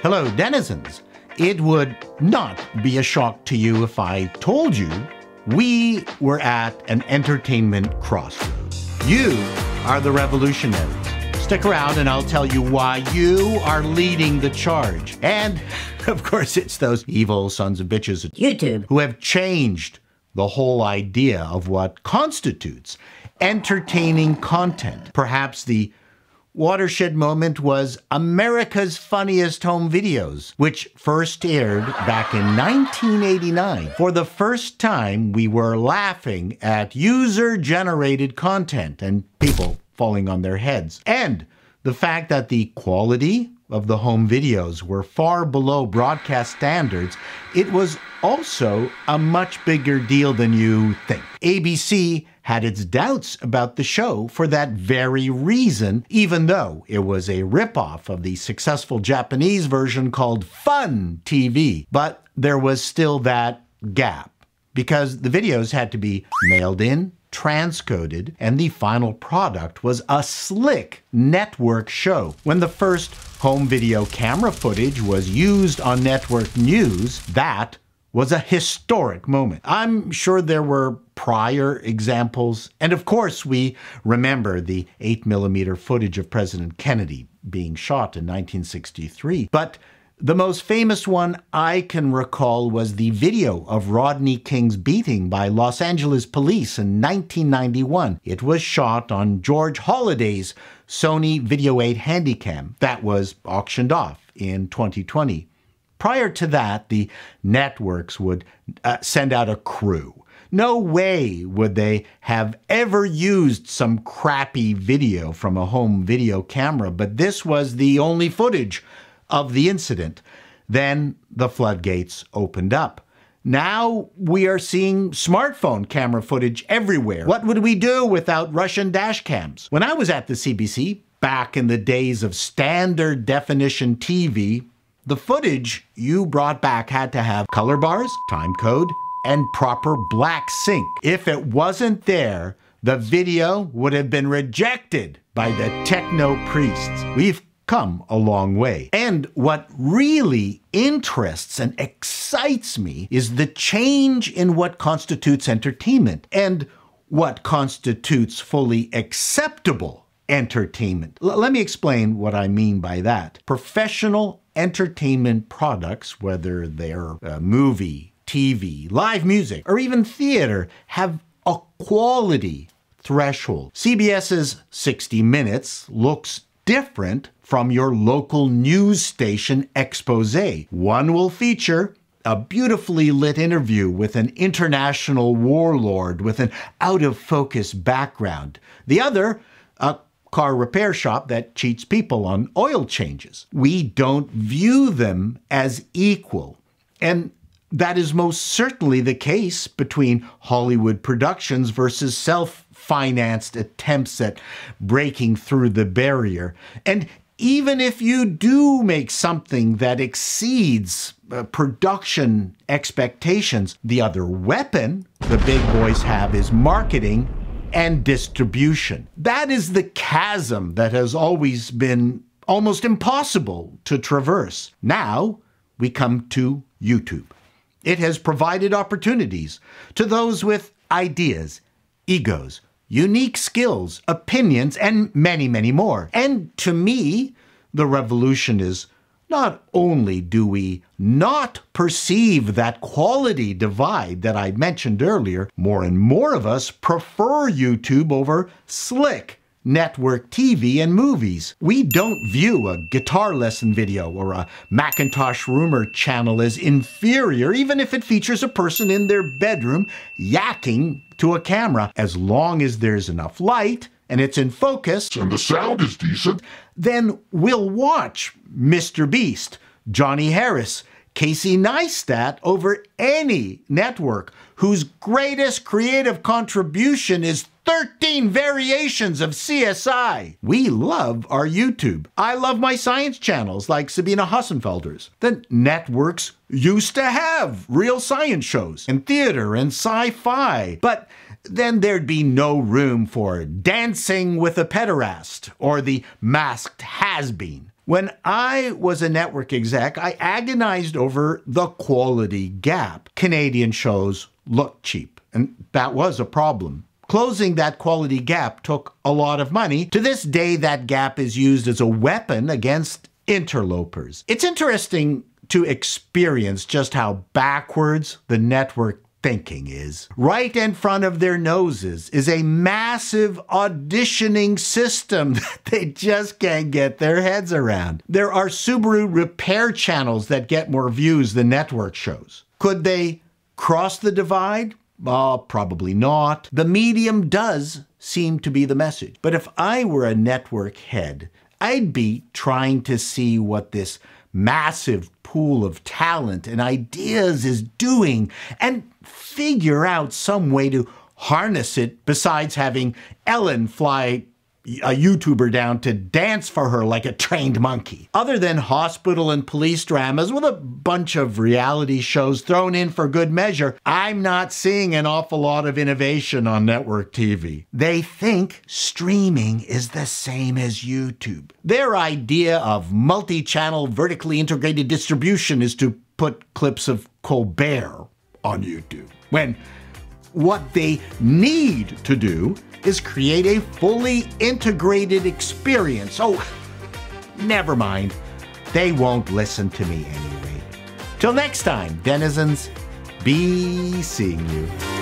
Hello, denizens. It would not be a shock to you if I told you we were at an entertainment crossroads. You are the revolutionaries. Stick around and I'll tell you why you are leading the charge. And, of course, it's those evil sons of bitches at YouTube who have changed the whole idea of what constitutes entertaining content. Perhaps the watershed moment was America's Funniest Home Videos, which first aired back in 1989. For the first time, we were laughing at user-generated content and people falling on their heads. And the fact that the quality of the home videos were far below broadcast standards, it was also a much bigger deal than you think. ABC had its doubts about the show for that very reason, even though it was a ripoff of the successful Japanese version called Fun TV. But there was still that gap, because the videos had to be mailed in, transcoded, and the final product was a slick network show. When the first home video camera footage was used on network news, that was a historic moment. I'm sure there were prior examples, and of course we remember the 8mm footage of President Kennedy being shot in 1963, but the most famous one I can recall was the video of Rodney King's beating by Los Angeles police in 1991. It was shot on George Holliday's Sony Video 8 Handycam that was auctioned off in 2020. Prior to that, the networks would send out a crew. No way would they have ever used some crappy video from a home video camera, but this was the only footage of the incident. Then the floodgates opened up. Now we are seeing smartphone camera footage everywhere. What would we do without Russian dash cams? When I was at the CBC, back in the days of standard definition TV, the footage you brought back had to have color bars, time code, and proper black sync. If it wasn't there, the video would have been rejected by the techno priests. We've come a long way. And what really interests and excites me is the change in what constitutes entertainment and what constitutes fully acceptable entertainment. Let me explain what I mean by that. Professional entertainment products, whether they're a movie, TV, live music, or even theater, have a quality threshold. CBS's 60 Minutes looks different from your local news station expose. One will feature a beautifully lit interview with an international warlord with an out-of-focus background. The other, a car repair shop that cheats people on oil changes. We don't view them as equal. And that is most certainly the case between Hollywood productions versus self-financed attempts at breaking through the barrier. And even if you do make something that exceeds production expectations, the other weapon the big boys have is marketing and distribution. That is the chasm that has always been almost impossible to traverse. Now we come to YouTube. It has provided opportunities to those with ideas, egos, unique skills, opinions, and many, many more. And to me, the revolution is not only do we not perceive that quality divide that I mentioned earlier, more and more of us prefer YouTube over slick network TV and movies. We don't view a guitar lesson video or a Macintosh rumor channel as inferior, even if it features a person in their bedroom yakking to a camera. As long as there's enough light and it's in focus and the sound is decent, then we'll watch Mr. Beast, Johnny Harris, Casey Neistat over any network whose greatest creative contribution is 13 variations of CSI. We love our YouTube. I love my science channels like Sabina Hassenfelder's. The networks used to have real science shows and theater and sci-fi, but then there'd be no room for Dancing with a Pederast or The Masked Has-Been. When I was a network exec, I agonized over the quality gap. Canadian shows looked cheap, and that was a problem. Closing that quality gap took a lot of money. To this day, that gap is used as a weapon against interlopers. It's interesting to experience just how backwards the network thinking is. Right in front of their noses is a massive auditioning system that they just can't get their heads around. There are Subaru repair channels that get more views than network shows. Could they cross the divide? Probably not. The medium does seem to be the message. But if I were a network head, I'd be trying to see what this massive pool of talent and ideas is doing and figure out some way to harness it besides having Ellen fly a YouTuber down to dance for her like a trained monkey. Other than hospital and police dramas with a bunch of reality shows thrown in for good measure, I'm not seeing an awful lot of innovation on network TV. They think streaming is the same as YouTube. Their idea of multi-channel vertically integrated distribution is to put clips of Colbert on YouTube, when what they need to do is create a fully integrated experience. Oh, never mind. They won't listen to me anyway. Till next time, denizens, be seeing you.